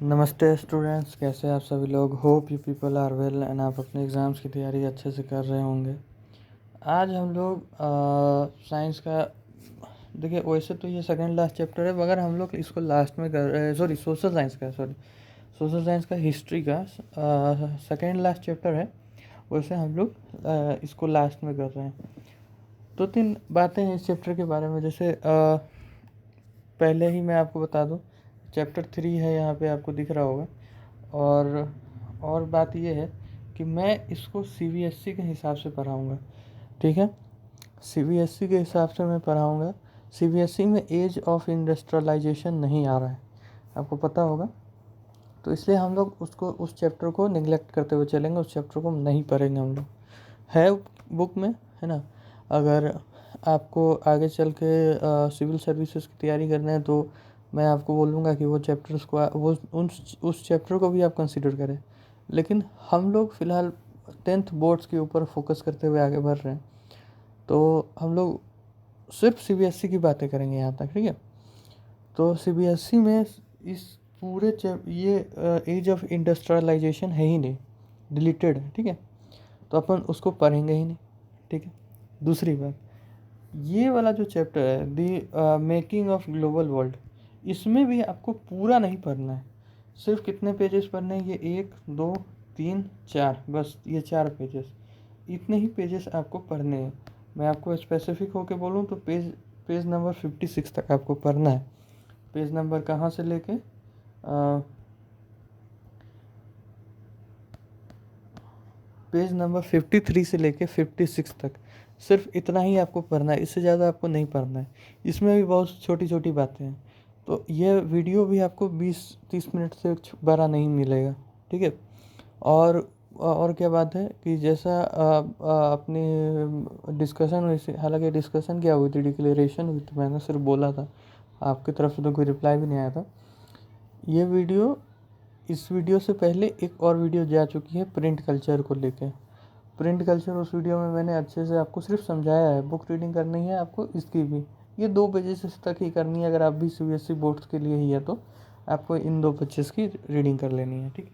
नमस्ते स्टूडेंट्स, कैसे आप सभी लोग। Hope you people are well and आप अपने एग्ज़ाम्स की तैयारी अच्छे से कर रहे होंगे। आज हम लोग साइंस का देखिए, वैसे तो ये सेकंड लास्ट चैप्टर है, मगर हम लोग इसको लास्ट में कर रहे हैं। सोशल साइंस का हिस्ट्री का सेकंड लास्ट चैप्टर है, वैसे हम लोग इसको लास्ट में कर रहे हैं। दो तीन बातें हैं इस चैप्टर के बारे में। जैसे पहले ही मैं आपको बता दूं, चैप्टर 3 है, यहाँ पे आपको दिख रहा होगा। और बात ये है कि मैं इसको सीबीएसई के हिसाब से पढ़ाऊँगा, ठीक है। सीबीएसई के हिसाब से मैं पढ़ाऊँगा। सीबीएसई में एज ऑफ इंडस्ट्रियलाइजेशन नहीं आ रहा है, आपको पता होगा। तो इसलिए हम लोग उस चैप्टर को निगलेक्ट करते हुए चलेंगे, उस चैप्टर को नहीं पढ़ेंगे हम लोग। है बुक में, है ना। अगर आपको आगे चल के सिविल सर्विसेज की तैयारी करना है तो मैं आपको बोलूँगा कि वो चैप्टर्स को वो उस चैप्टर को भी आप कंसिडर करें। लेकिन हम लोग फ़िलहाल 10th बोर्ड्स के ऊपर फोकस करते हुए आगे बढ़ रहे हैं, तो हम लोग सिर्फ सीबीएसई की बातें करेंगे यहाँ तक, ठीक है। तो सीबीएसई में इस पूरे ये एज ऑफ इंडस्ट्रियलाइजेशन है ही नहीं, डिलीटेड है, ठीक है। तो अपन उसको पढ़ेंगे ही नहीं, ठीक है। दूसरी बात, ये वाला जो चैप्टर है the making of global world, इसमें भी आपको पूरा नहीं पढ़ना है। सिर्फ कितने पेजेस पढ़ने हैं, ये 1 2 3 4, बस ये 4 पेजेस, इतने ही पेजेस आपको पढ़ने हैं। मैं आपको स्पेसिफिक होके बोलूँ तो पेज नंबर 56 तक आपको पढ़ना है। पेज नंबर कहाँ से लेके पेज नंबर 53 से लेके 56 तक, सिर्फ इतना ही आपको पढ़ना है, इससे ज़्यादा आपको नहीं पढ़ना है। इसमें भी बहुत छोटी छोटी बातें हैं। तो ये वीडियो भी आपको 20-30 मिनट से बड़ा नहीं मिलेगा, ठीक है। और क्या बात है कि जैसा अपनी डिस्कशन हुई थी, हालांकि डिस्कशन क्या हुई थी, डिक्लेरेशन हुई थी, मैंने सिर्फ बोला था, आपकी तरफ से तो कोई रिप्लाई भी नहीं आया था। ये वीडियो इस वीडियो से पहले एक और वीडियो जा चुकी है प्रिंट कल्चर को लेके। प्रिंट कल्चर, उस वीडियो में मैंने अच्छे से आपको सिर्फ समझाया है। बुक रीडिंग करनी है आपको इसकी भी, ये 2 पेजेस तक ही करनी है। अगर आप भी सीबीएसई बोर्ड्स के लिए ही है तो आपको इन 2 पेजेस की रीडिंग कर लेनी है, ठीक है।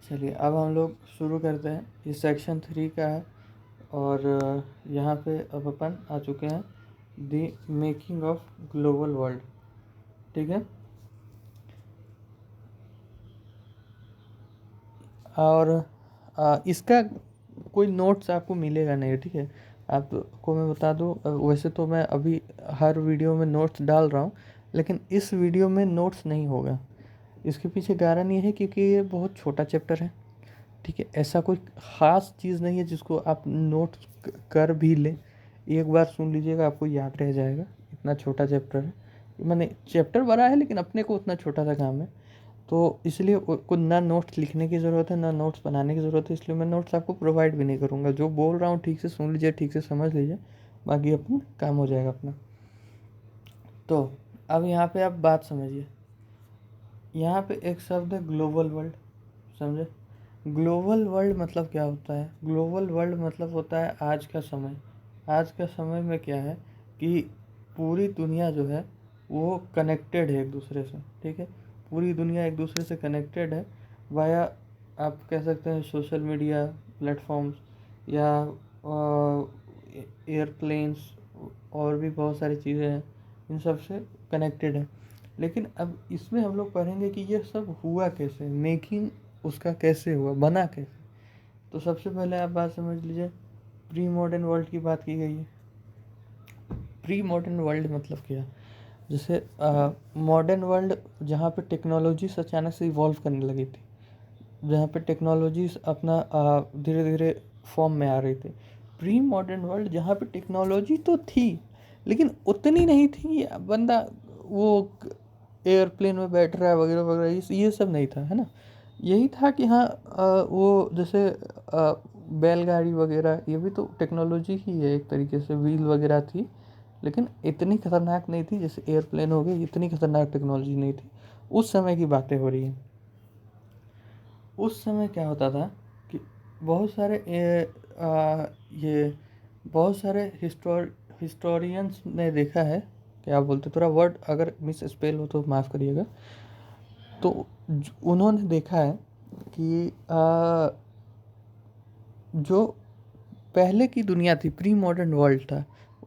चलिए अब हम लोग शुरू करते हैं। ये सेक्शन 3 का है और यहाँ पे अब अपन आ चुके हैं the making of global world, ठीक है। और इसका कोई नोट्स आपको मिलेगा नहीं, ठीक है। आपको मैं बता दूं, वैसे तो मैं अभी हर वीडियो में नोट्स डाल रहा हूँ, लेकिन इस वीडियो में नोट्स नहीं होगा। इसके पीछे कारण ये है क्योंकि ये बहुत छोटा चैप्टर है, ठीक है। ऐसा कोई ख़ास चीज़ नहीं है जिसको आप नोट्स कर भी लें, एक बार सुन लीजिएगा आपको याद रह जाएगा। इतना छोटा चैप्टर है, मैंने चैप्टर बड़ा है लेकिन अपने को उतना छोटा सा काम है। तो इसलिए को ना नोट्स लिखने की ज़रूरत है ना नोट्स बनाने की ज़रूरत है, इसलिए मैं नोट्स आपको प्रोवाइड भी नहीं करूँगा। जो बोल रहा हूँ ठीक से सुन लीजिए, ठीक से समझ लीजिए, बाकी अपना काम हो जाएगा अपना। तो अब यहाँ पे आप बात समझिए। यहाँ पे एक शब्द है ग्लोबल वर्ल्ड, समझे। ग्लोबल वर्ल्ड मतलब क्या होता है? ग्लोबल वर्ल्ड मतलब होता है आज का समय। आज का समय में क्या है कि पूरी दुनिया जो है वो कनेक्टेड है एक दूसरे से, ठीक है। पूरी दुनिया एक दूसरे से कनेक्टेड है वाया, आप कह सकते हैं, सोशल मीडिया प्लेटफॉर्म्स या एयरप्लेन्स, और भी बहुत सारी चीज़ें हैं, इन सब से कनेक्टेड है। लेकिन अब इसमें हम लोग पढ़ेंगे कि ये सब हुआ कैसे, मेकिंग उसका कैसे हुआ, बना कैसे। तो सबसे पहले आप बात समझ लीजिए, प्री मॉडर्न वर्ल्ड की बात की गई है। प्री मॉडर्न वर्ल्ड मतलब क्या? जैसे मॉडर्न वर्ल्ड जहाँ पे टेक्नोलॉजीज अचानक से इवॉल्व करने लगी थी, जहाँ पे टेक्नोलॉजीज अपना धीरे धीरे फॉर्म में आ रही थी। प्री मॉडर्न वर्ल्ड जहाँ पे टेक्नोलॉजी तो थी लेकिन उतनी नहीं थी, बंदा वो एयरप्लेन में बैठ रहा है वगैरह वगैरह, ये सब नहीं था, है ना। यही था कि हाँ, वो जैसे बैलगाड़ी वगैरह, ये भी तो टेक्नोलॉजी ही है एक तरीके से, व्हील वगैरह थी, लेकिन इतनी खतरनाक नहीं थी जैसे एयरप्लेन हो गई, इतनी खतरनाक टेक्नोलॉजी नहीं थी। उस समय की बातें हो रही हैं। उस समय क्या होता था कि बहुत सारे ये बहुत सारे हिस्टोरियंस ने देखा है, क्या बोलते, थोड़ा वर्ड अगर मिस स्पेल हो तो माफ़ करिएगा। तो उन्होंने देखा है कि जो पहले की दुनिया थी, प्री मॉडर्न वर्ल्ड था,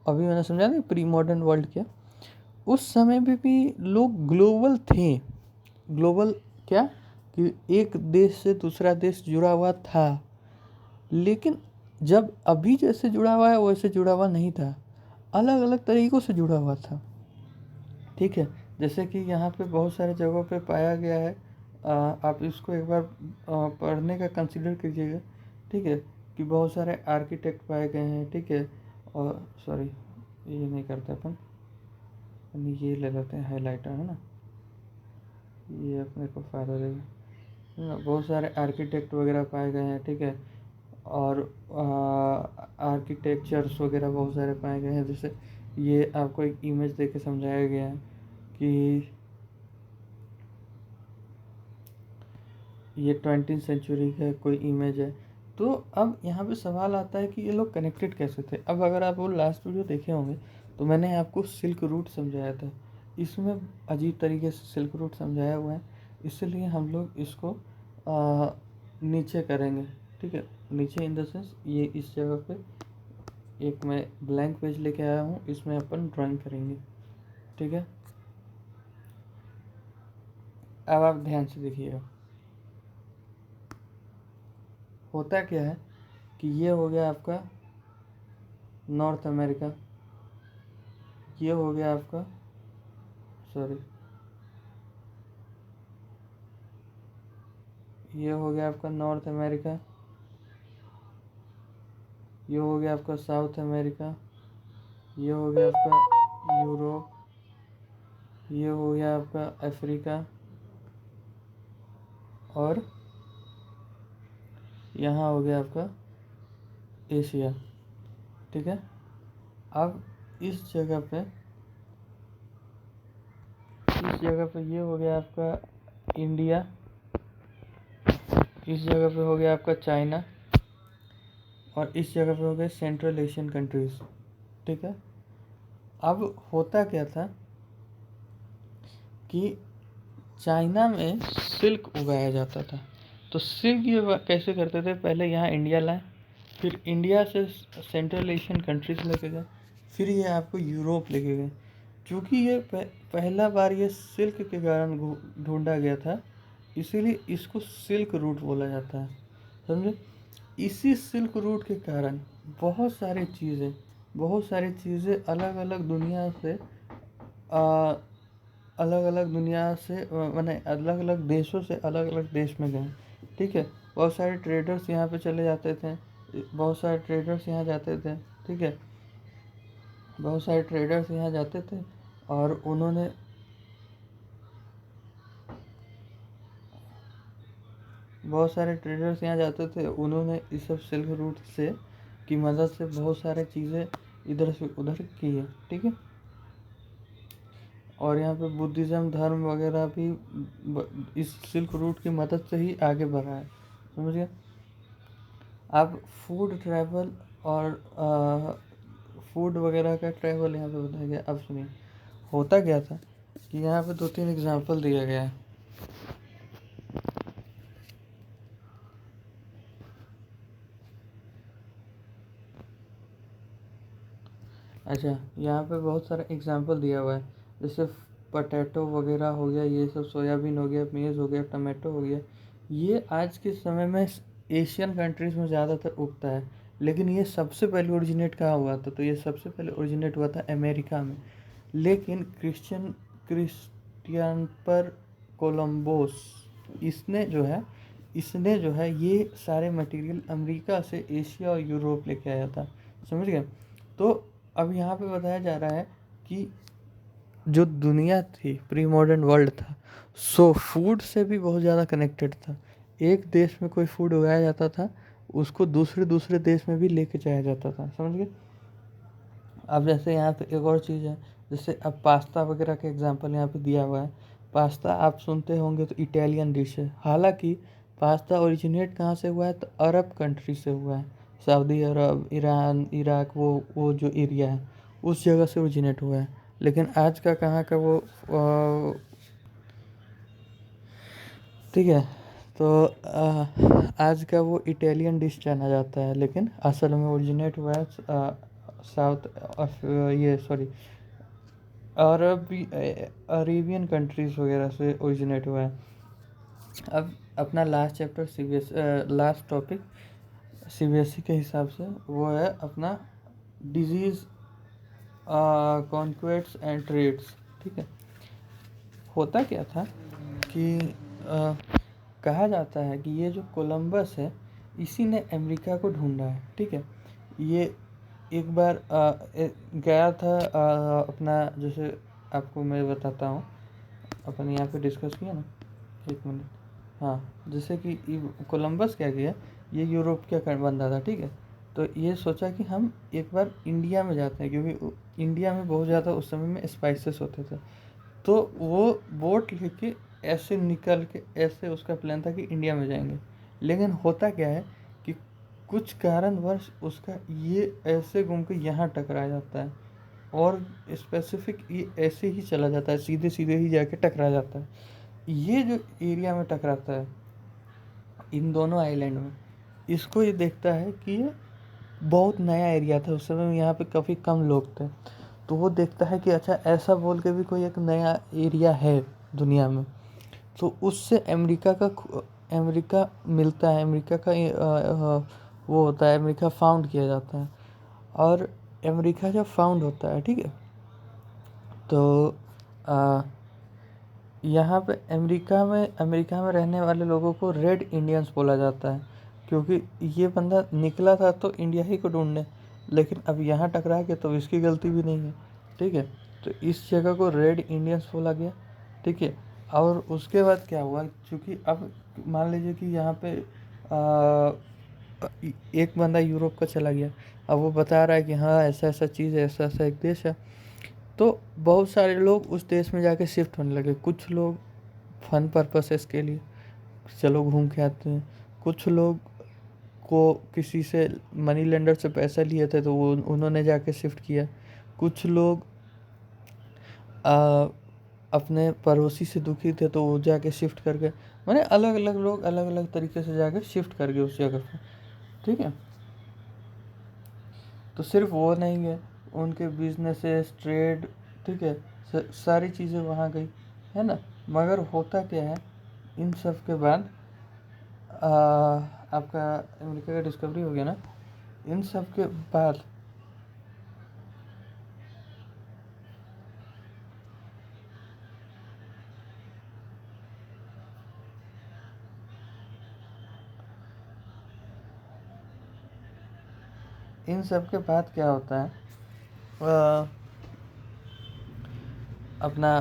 अभी मैंने समझा ना प्री मॉडर्न वर्ल्ड क्या, उस समय में भी लोग ग्लोबल थे। ग्लोबल क्या, कि एक देश से दूसरा देश जुड़ा हुआ था, लेकिन जब अभी जैसे जुड़ा हुआ है वैसे जुड़ा हुआ नहीं था, अलग अलग तरीक़ों से जुड़ा हुआ था। ठीक है, जैसे कि यहाँ पे बहुत सारे जगहों पे पाया गया है, आप इसको एक बार पढ़ने का कंसिडर कीजिएगा। ठीक है, कि बहुत सारे आर्किटेक्ट पाए गए हैं। ठीक है, और सॉरी ये नहीं करते अपन, ये ले लेते हैं हाइलाइटर, है ना, ये अपने को फ़ायदा देगा। बहुत सारे आर्किटेक्ट वगैरह पाए गए हैं। ठीक है, और आर्किटेक्चर्स वगैरह बहुत सारे पाए गए हैं। जैसे ये आपको एक इमेज देके समझाया गया है कि ये 20वीं सेंचुरी का कोई इमेज है। तो अब यहाँ पे सवाल आता है कि ये लोग कनेक्टेड कैसे थे। अब अगर आप वो लास्ट वीडियो देखे होंगे तो मैंने आपको सिल्क रूट समझाया था, इसमें अजीब तरीके से सिल्क रूट समझाया हुआ है, इसलिए हम लोग इसको नीचे करेंगे। ठीक है, नीचे इन द सेंस ये इस जगह पे एक मैं ब्लैंक पेज लेके आया हूँ, इसमें अपन ड्राइंग करेंगे। ठीक है, अब आप ध्यान से देखिएगा, होता क्या है कि ये हो गया आपका नॉर्थ अमेरिका, ये हो गया आपका, सॉरी ये हो गया आपका नॉर्थ अमेरिका, ये हो गया आपका साउथ अमेरिका, ये हो गया आपका यूरोप, ये हो गया आपका अफ्रीका, और यहाँ हो गया आपका एशिया। ठीक है, अब इस जगह पे ये हो गया आपका इंडिया, इस जगह पे हो गया आपका चाइना, और इस जगह पे हो गए सेंट्रल एशियन कंट्रीज। ठीक है, अब होता क्या था कि चाइना में सिल्क उगाया जाता था। तो सिल्क ये कैसे करते थे, पहले यहाँ इंडिया लाए, फिर इंडिया से सेंट्रल एशियन कंट्रीज लेके गए, फिर ये आपको यूरोप लेके गए। क्योंकि ये पहला बार ये सिल्क के कारण ढूंढा गया था, इसीलिए इसको सिल्क रूट बोला जाता है, समझे। इसी सिल्क रूट के कारण बहुत सारी चीज़ें अलग अलग दुनिया से मैंने अलग अलग देशों से अलग अलग देश में गए। ठीक है, बहुत सारे ट्रेडर्स यहाँ पे चले जाते थे, बहुत सारे ट्रेडर्स यहाँ जाते थे। ठीक है, बहुत सारे ट्रेडर्स यहाँ जाते थे और उन्होंने इस सब सिल्क रूट से की मदद से बहुत सारे चीज़ें इधर से उधर की है। ठीक है, और यहाँ पे बुद्धिज़्म धर्म वगैरह भी इस सिल्क रूट की मदद से ही आगे बढ़ा है, समझिए। अब फूड ट्रैवल और फूड वगैरह का ट्रैवल यहाँ पे बताया गया। अब सुनिए, होता क्या था कि यहाँ पे 2-3 एग्जांपल दिया गया है। अच्छा, यहाँ पे बहुत सारा एग्जांपल दिया हुआ है, जैसे पटेटो वगैरह हो गया, ये सब सोयाबीन हो गया, मेज़ हो गया, टमाटो हो गया। ये आज के समय में एशियन कंट्रीज़ में ज़्यादातर उगता है, लेकिन ये सबसे पहले ओरिजिनेट कहाँ हुआ था, तो ये सबसे पहले ओरिजिनेट हुआ था अमेरिका में। लेकिन क्रिस्टियन पर कोलंबोस, इसने जो है ये सारे मटेरियल अमेरिका से एशिया और यूरोप लेके आया था, समझ गए। तो अब यहाँ पे बताया जा रहा है कि जो दुनिया थी, प्री मॉडर्न वर्ल्ड था, सो फूड से भी बहुत ज़्यादा कनेक्टेड था। एक देश में कोई फूड उगाया जाता था, उसको दूसरे देश में भी लेके जाया जाता था, समझ गए। अब जैसे यहाँ पे एक और चीज़ है, जैसे अब पास्ता वगैरह का एग्जांपल यहाँ पे दिया हुआ है। पास्ता आप सुनते होंगे तो इटालियन डिश है, हालांकि पास्ता ओरिजिनेट कहाँ से हुआ है, तो अरब कंट्री से हुआ है। सऊदी अरब, ईरान, इराक, वो जो एरिया है उस जगह से ओरिजिनेट हुआ है। लेकिन आज का कहाँ का वो ठीक है। तो आज का वो इटालियन डिश जाना जाता है, लेकिन असल में ओरिजिनेट हुआ है साउथ ऑफ ये सॉरी अरेबियन कंट्रीज वगैरह से ओरिजिनेट हुआ है। अब अपना last chapter last topic CBSE के हिसाब से वो है अपना डिजीज़ कॉन्क्वेट्स एंड ट्रेड्स। ठीक है। होता क्या था कि कहा जाता है कि ये जो कोलंबस है इसी ने अमेरिका को ढूंढा है। ठीक है। ये एक बार गया था अपना, जैसे आपको मैं बताता हूँ, अपन यहाँ पे डिस्कस किया ना, एक मिनट। हाँ, जैसे कि कोलंबस क्या किया, ये यूरोप का बंदा था। ठीक है। तो ये सोचा कि हम एक बार इंडिया में जाते हैं, क्योंकि इंडिया में बहुत ज़्यादा उस समय में स्पाइसेस होते थे। तो वो बोट लेके ऐसे निकल के, ऐसे उसका प्लान था कि इंडिया में जाएंगे। लेकिन होता क्या है कि कुछ कारणवश उसका ये ऐसे घूम के यहाँ टकरा जाता है, और स्पेसिफिक ये ऐसे ही चला जाता है, सीधे सीधे ही जाके टकरा जाता है। ये जो एरिया में टकराता है इन दोनों आइलैंड में, इसको ये देखता है कि ये बहुत नया एरिया था, उस समय में यहाँ पे काफ़ी कम लोग थे। तो वो देखता है कि अच्छा, ऐसा बोल के भी कोई एक नया एरिया है दुनिया में। तो उससे अमेरिका मिलता है, अमेरिका का वो होता है, अमेरिका फाउंड किया जाता है। और अमेरिका जब फाउंड होता है, ठीक है, तो आ, यहाँ पे अमेरिका में रहने वाले लोगों को रेड इंडियंस बोला जाता है, क्योंकि ये बंदा निकला था तो इंडिया ही को ढूंढने, लेकिन अब यहाँ टकरा के तो इसकी गलती भी नहीं है। ठीक है। तो इस जगह को रेड इंडियंस बोला गया। ठीक है। और उसके बाद क्या हुआ, क्योंकि अब मान लीजिए कि यहाँ पे एक बंदा यूरोप का चला गया, अब वो बता रहा है कि हाँ ऐसा ऐसा चीज़ है, ऐसा ऐसा एक देश है। तो बहुत सारे लोग उस देश में जाके शिफ्ट होने लगे। कुछ लोग फन पर्पसेस के लिए, चलो घूम के आते हैं। कुछ लोग को किसी से मनी लेंडर से पैसा लिए थे तो वो उन्होंने जाके शिफ्ट किया। कुछ लोग आ, अपने पड़ोसी से दुखी थे तो वो जाके शिफ्ट कर गए। माने अलग अलग लोग अलग अलग तरीके से जाके शिफ्ट कर गए उस जगह पे। ठीक है। तो सिर्फ वो नहीं है, उनके बिजनेसेस, ट्रेड, ठीक है, सारी चीज़ें वहाँ गई, है ना। मगर होता क्या है, इन सब के बाद आपका अमेरिका का डिस्कवरी हो गया ना, इन सब के बाद इन सब के बाद क्या होता है, अ, अपना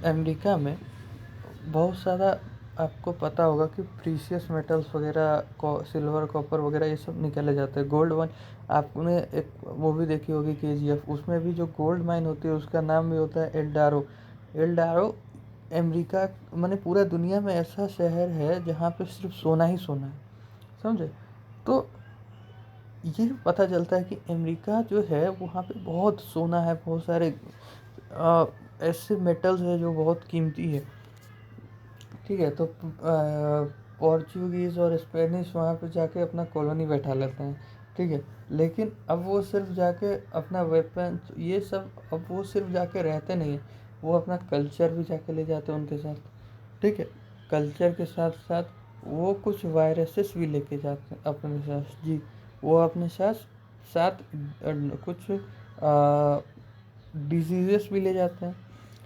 अमेरिका में बहुत सारा, आपको पता होगा कि प्रीशियस मेटल्स वगैरह को, सिल्वर कॉपर वगैरह ये सब निकाले जाते हैं। गोल्ड वन, आपने एक मूवी देखी होगी केजीएफ, उसमें भी जो गोल्ड माइन होती है उसका नाम भी होता है एल्डारो। एल्डारो अमेरिका, माने पूरा दुनिया में ऐसा शहर है जहाँ पे सिर्फ सोना ही सोना है, समझे। तो ये पता चलता है कि अमेरिका जो है वहाँ पे बहुत सोना है, बहुत सारे अ, ऐसे मेटल्स है जो बहुत कीमती है। ठीक है। तो पोर्चुगीज़ और स्पेनिश वहाँ पे जाके अपना कॉलोनी बैठा लेते हैं। ठीक है। लेकिन अब वो सिर्फ जाके अपना वेपन ये सब, अब वो सिर्फ जाके रहते नहीं हैं, वो अपना कल्चर भी जाके ले जाते हैं उनके साथ। ठीक है। कल्चर के साथ साथ वो कुछ वायरसेस भी लेके जाते हैं अपने साथ। जी, वो अपने साथ साथ कुछ डिजीजेस भी ले जाते हैं।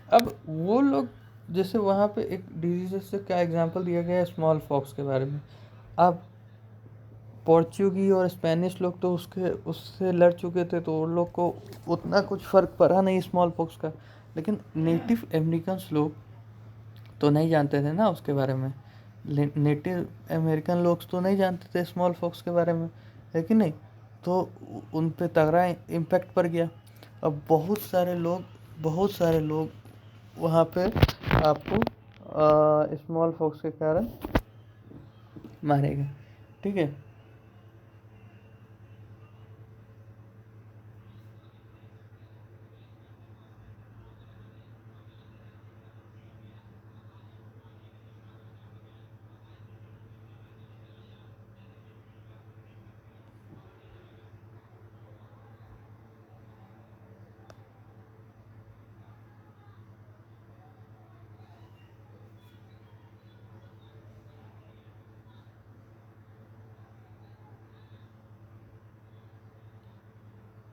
अब वो लोग, जैसे वहाँ पे एक डिजीज से क्या एग्जांपल दिया गया है स्मॉल पॉक्स के बारे में। अब पोर्चुगी और स्पेनिश लोग तो उसके उससे लड़ चुके थे, तो उन लोग को उतना कुछ फ़र्क पड़ा नहीं स्मॉल पॉक्स का। लेकिन नेटिव अमेरिकन्स लोग तो नहीं जानते थे ना उसके बारे में। नेटिव अमेरिकन लोग तो नहीं जानते थे स्मॉल पॉक्स के बारे में, है कि नहीं। तो उन पे तगड़ा इम्पैक्ट पड़ गया। अब बहुत सारे लोग वहाँ पे आपको स्मॉल पॉक्स के कारण मारेगा। ठीक है।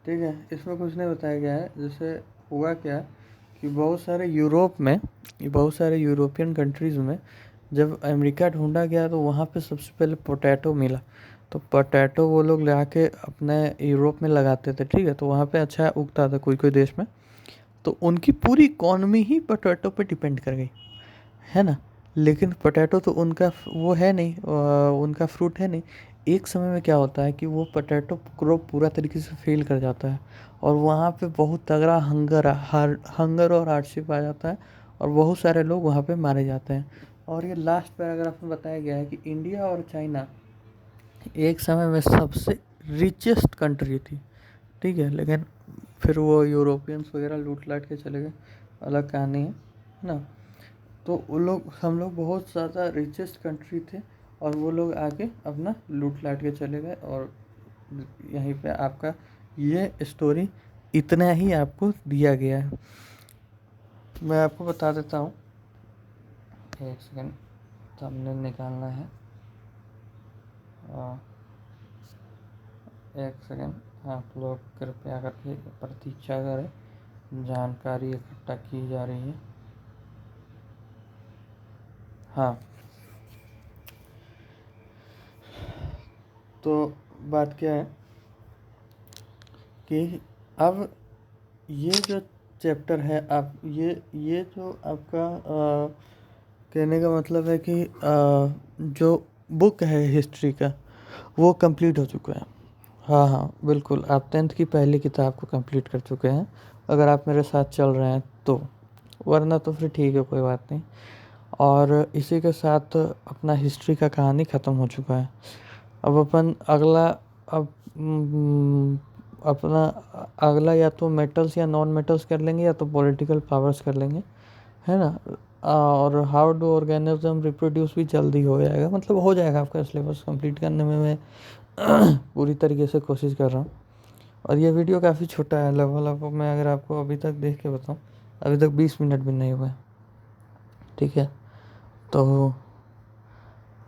ठीक है। इसमें कुछ नहीं बताया गया है। जैसे हुआ क्या कि बहुत सारे यूरोपियन कंट्रीज़ में जब अमेरिका ढूंढा गया तो वहाँ पे सबसे पहले पोटैटो मिला। तो पोटैटो वो लोग ले आके अपने यूरोप में लगाते थे, ठीक है। तो वहाँ पे अच्छा उगता था कोई कोई देश में, तो उनकी पूरी इकॉनमी ही पोटैटो पे डिपेंड कर गई, है ना। लेकिन पोटैटो तो उनका वो है नहीं, उनका फ्रूट है नहीं। एक समय में क्या होता है कि वो पोटैटो क्रॉप पूरा तरीके से फेल कर जाता है और वहाँ पे बहुत तगड़ा हंगर और हार्डशिप आ जाता है और बहुत सारे लोग वहाँ पे मारे जाते हैं। और ये लास्ट पैराग्राफ में बताया गया है कि इंडिया और चाइना एक समय में सबसे रिचेस्ट कंट्री थी, ठीक है। लेकिन फिर वो यूरोपियंस वगैरह लूट लाट के चले गए, अलग कहानी है ना। तो वो लोग हम लोग बहुत ज़्यादा रिचेस्ट कंट्री थे और वो लोग आके अपना लूट लाट के चले गए। और यहीं पे आपका ये स्टोरी इतना ही आपको दिया गया है। मैं आपको बता देता हूँ, एक सेकंड, थंबनेल निकालना है। एक सेकंड, आप लोग कृपया करके प्रतीक्षा करें, जानकारी इकट्ठा की जा रही है। हाँ, तो बात क्या है कि अब ये जो चैप्टर है, आप ये जो आपका कहने का मतलब है कि जो बुक है हिस्ट्री का वो कंप्लीट हो चुका है। हाँ हाँ बिल्कुल, आप 10th की पहली किताब को कंप्लीट कर चुके हैं अगर आप मेरे साथ चल रहे हैं तो, वरना तो फिर ठीक है, कोई बात नहीं। और इसी के साथ अपना हिस्ट्री का कहानी ख़त्म हो चुका है। अब अपन अगला अब अपना अगला या तो मेटल्स या नॉन मेटल्स कर लेंगे या तो पॉलिटिकल पावर्स कर लेंगे, है ना। और हाउ डू ऑर्गेनिज्म रिप्रोड्यूस भी जल्दी हो जाएगा, मतलब हो जाएगा आपका सिलेबस कंप्लीट करने में मैं पूरी तरीके से कोशिश कर रहा हूँ। और ये वीडियो काफ़ी छोटा है, लगभग मैं अगर आपको अभी तक देख के बताऊँ, अभी तक 20 मिनट भी नहीं हुए, ठीक है। तो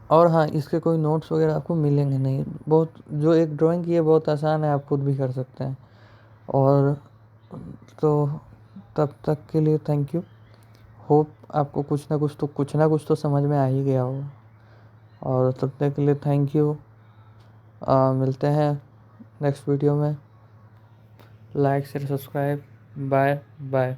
और हाँ, इसके कोई नोट्स वगैरह आपको मिलेंगे नहीं। बहुत जो एक ड्राइंग की है बहुत आसान है, आप खुद भी कर सकते हैं। और तो तब तक के लिए थैंक यू। होप आपको कुछ ना कुछ तो समझ में आ ही गया हो। और तब तक के लिए थैंक यू। मिलते हैं नेक्स्ट वीडियो में। Like share subscribe. Bye bye.